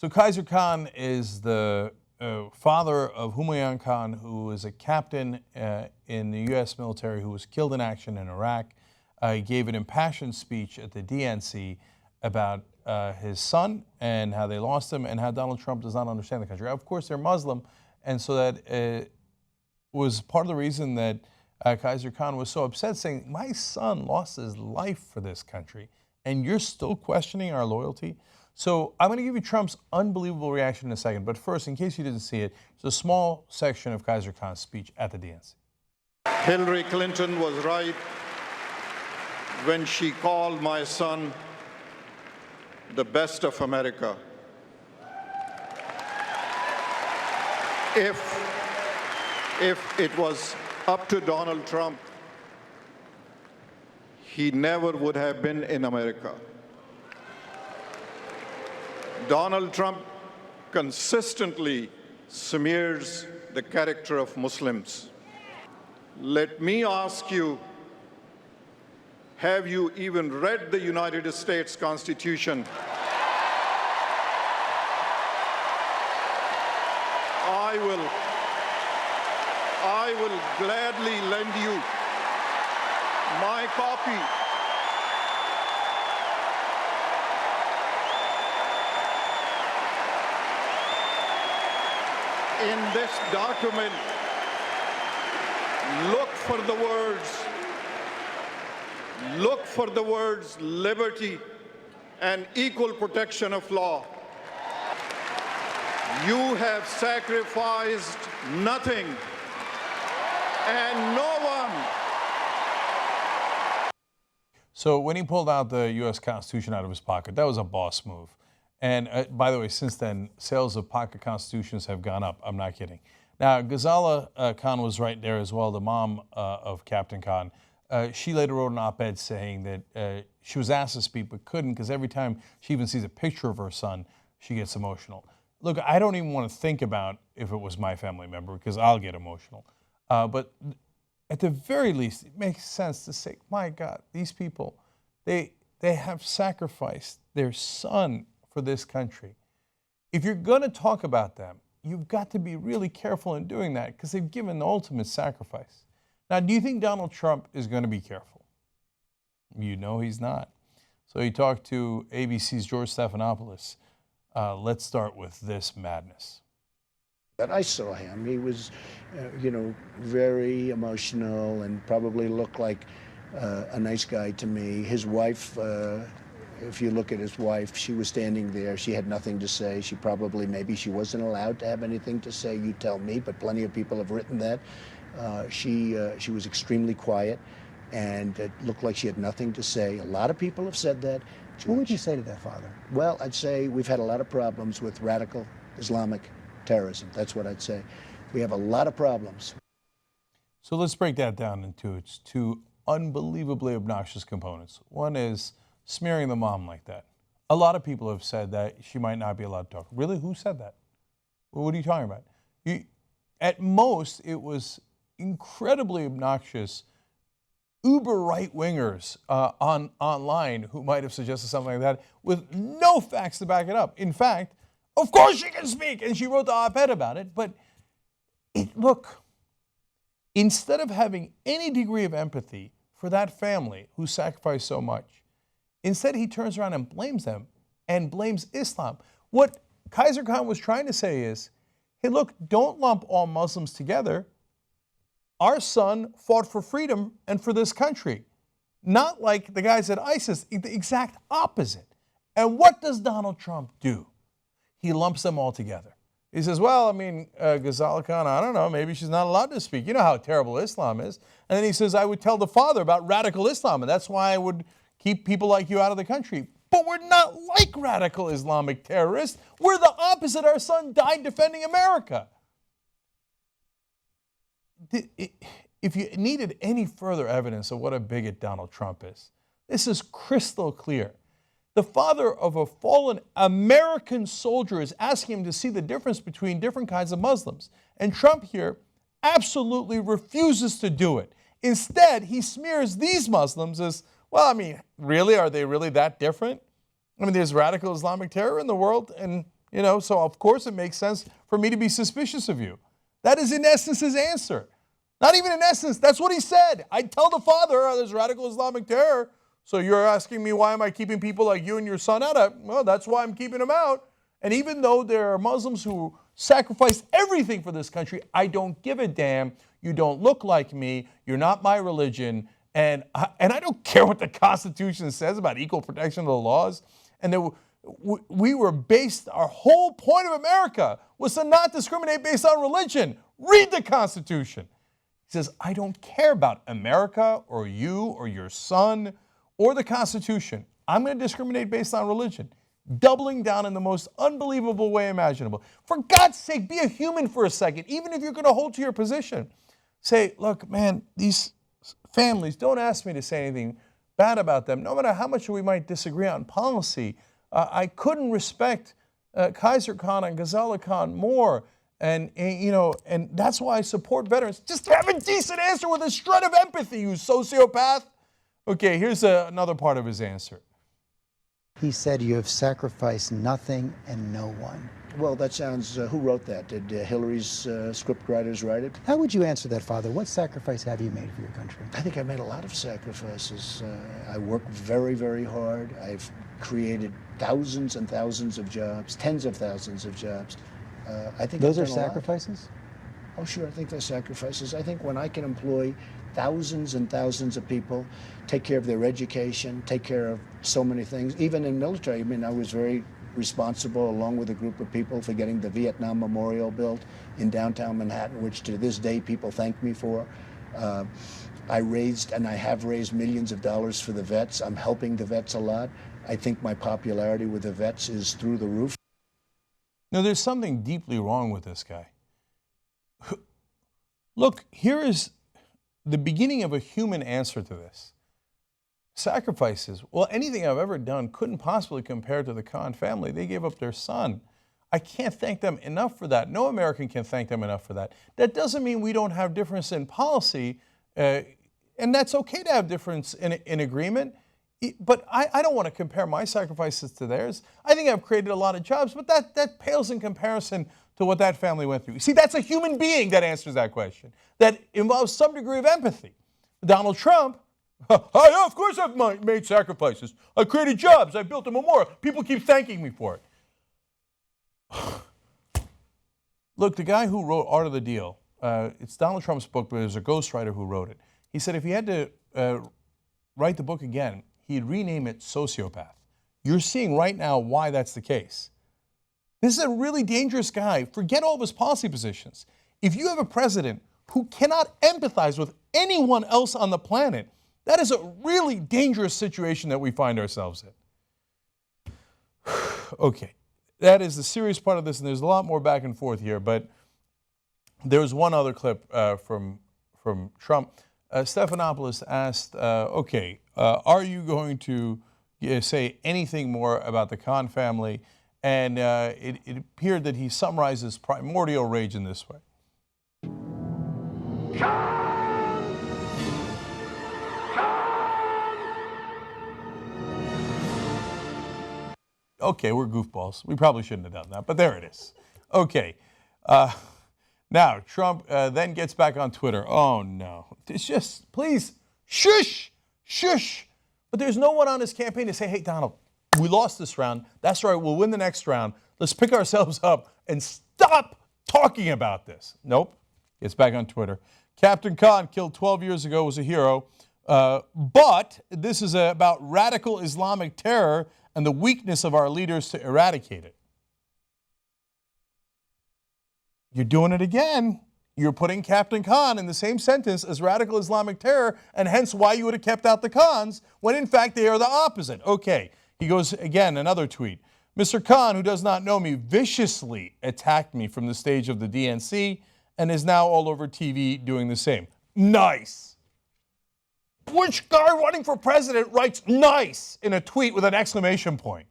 So Kaiser Khan is the father of Humayun Khan, who is a captain in the U.S. military who was killed in action in Iraq. He gave an impassioned speech at the DNC about his son and how they lost him and how Donald Trump does not understand the country. Of course, they're Muslim, and so that was part of the reason that Kaiser Khan was so upset, saying, my son lost his life for this country, and you're still questioning our loyalty? So I'm going to give you Trump's unbelievable reaction in a second, but first, in case you didn't see it, it's a small section of Kaiser Khan's speech at the DNC. Hillary Clinton was right when she called my son the best of America. If it was up to Donald Trump, he never would have been in America. Donald Trump consistently smears the character of Muslims. Let me ask you, have you even read the United States Constitution? I will gladly lend you my copy. In this document, look for the words liberty and equal protection of law. You have sacrificed nothing and no one. So when he pulled out the U.S. Constitution out of his pocket, that was a boss move. And by the way, since then, sales of pocket constitutions have gone up. I'm not kidding. Now, Ghazala Khan was right there as well, the mom of Captain Khan. She later wrote an op-ed saying that she was asked to speak but couldn't because every time she even sees a picture of her son, she gets emotional. Look, I don't even want to think about if it was my family member because I'll get emotional. But at the very least, it makes sense to say, my God, these people, they have sacrificed their son for this country. If you're going to talk about them, you've got to be really careful in doing that because they've given the ultimate sacrifice. Now, do you think Donald Trump is going to be careful? You know he's not. So he talked to ABC's George Stephanopoulos. Let's start with this madness. But I saw him. He was, very emotional and probably looked like a nice guy to me. His wife, if you look at his wife, she was standing there. She had nothing to say. Maybe she wasn't allowed to have anything to say. You tell me, but plenty of people have written that. She was extremely quiet, and it looked like she had nothing to say. A lot of people have said that. What would you say to that, Father? Well, I'd say we've had a lot of problems with radical Islamic terrorism. That's what I'd say. We have a lot of problems. So let's break that down into its two unbelievably obnoxious components. One is smearing the mom like that. A lot of people have said that she might not be allowed to talk. Really? Who said that? What are you talking about? At most, it was incredibly obnoxious uber right-wingers online who might have suggested something like that with no facts to back it up. In fact, of course she can speak, and she wrote the op-ed about it, but look, instead of having any degree of empathy for that family who sacrificed so much, instead he turns around and blames them and blames Islam. What Kaiser Khan was trying to say is, hey, look, don't lump all Muslims together. Our son fought for freedom and for this country. Not like the guys at ISIS, the exact opposite. And what does Donald Trump do? He lumps them all together. He says, well, Ghazala Khan, I don't know, maybe she's not allowed to speak. You know how terrible Islam is. And then he says, I would tell the father about radical Islam, and that's why I would keep people like you out of the country. But we're not like radical Islamic terrorists. We're the opposite. Our son died defending America. If you needed any further evidence of what a bigot Donald Trump is, this is crystal clear. The father of a fallen American soldier is asking him to see the difference between different kinds of Muslims. And Trump here absolutely refuses to do it. Instead, he smears these Muslims as, really? Are they really that different? There's radical Islamic terror in the world, and So of course it makes sense for me to be suspicious of you. That is in essence his answer. Not even in essence, that's what he said. I tell the father, there's radical Islamic terror, so you're asking me why am I keeping people like you and your son out? Well, that's why I'm keeping them out. And even though there are Muslims who sacrifice everything for this country, I don't give a damn. You don't look like me. You're not my religion. And I don't care what the Constitution says about equal protection of the laws. And we were based, our whole point of America was to not discriminate based on religion. Read the Constitution. He says, I don't care about America or you or your son or the Constitution. I'm going to discriminate based on religion. Doubling down in the most unbelievable way imaginable. For God's sake, be a human for a second, even if you're going to hold to your position. Say, look, man, these families, don't ask me to say anything bad about them, no matter how much we might disagree on policy. I couldn't respect Kaiser Khan and Ghazala Khan more. And that's why I support veterans. Just have a decent answer with a shred of empathy, you sociopath. Okay, here's another part of his answer. He said you have sacrificed nothing and no one. Well, that sounds, who wrote that? Did Hillary's scriptwriters write it? How would you answer that, Father? What sacrifice have you made for your country? I think I made a lot of sacrifices. I work very, very hard. I've created thousands and thousands of jobs, tens of thousands of jobs. I think those I've are done a lot. sacrifices? Oh, sure, I think they're sacrifices. I think when I can employ thousands and thousands of people, take care of their education, take care of so many things, even in military. I mean, I was very responsible, along with a group of people, for getting the Vietnam Memorial built in downtown Manhattan, which to this day people thank me for. I raised, and I have raised, millions of dollars for the vets. I'm helping the vets a lot. I think my popularity with the vets is through the roof. Now, there's something deeply wrong with this guy. Look, here is the beginning of a human answer to this. Sacrifices. Well, anything I've ever done couldn't possibly compare to the Khan family. They gave up their son. I can't thank them enough for that. No American can thank them enough for that. That doesn't mean we don't have difference in policy, and that's okay to have difference in agreement. But I don't want to compare my sacrifices to theirs. I think I've created a lot of jobs, but that pales in comparison to what that family went through. See, that's a human being that answers that question. That involves some degree of empathy. Donald Trump, yeah, of course I've made sacrifices. I created jobs. I built a memorial. People keep thanking me for it. Look, the guy who wrote Art of the Deal, it's Donald Trump's book, but there's a ghostwriter who wrote it. He said if he had to write the book again, he'd rename it Sociopath. You're seeing right now why that's the case. This is a really dangerous guy. Forget all of his policy positions. If you have a president who cannot empathize with anyone else on the planet, that is a really dangerous situation that we find ourselves in. Okay, that is the serious part of this, and there's a lot more back and forth here, but there was one other clip from Trump. Stephanopoulos asked, are you going to say anything more about the Khan family? And it appeared that he summarized his primordial rage in this way. Khan! Khan! Okay, we're goofballs. We probably shouldn't have done that, but there it is. Okay. Now, Trump then gets back on Twitter. Oh, no. It's just, please, shush, shush. But there's no one on his campaign to say, hey, Donald, we lost this round. That's right, we'll win the next round. Let's pick ourselves up and stop talking about this. Nope. Gets back on Twitter. Captain Khan, killed 12 years ago, was a hero. But this is about radical Islamic terror and the weakness of our leaders to eradicate it. You're doing it again. You're putting Captain Khan in the same sentence as radical Islamic terror, and hence why you would have kept out the Khans, when in fact they are the opposite. Okay, he goes again, another tweet. Mr. Khan, who does not know me, viciously attacked me from the stage of the DNC and is now all over TV doing the same. Nice. Which guy running for president writes nice in a tweet with an exclamation point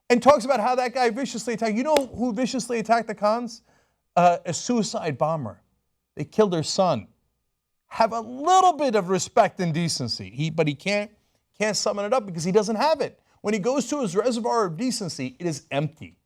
and talks about how that guy viciously attacked? You know who viciously attacked the Khans? A suicide bomber. They killed their son. Have a little bit of respect and decency. But he can't summon it up because he doesn't have it. When he goes to his reservoir of decency, it is empty.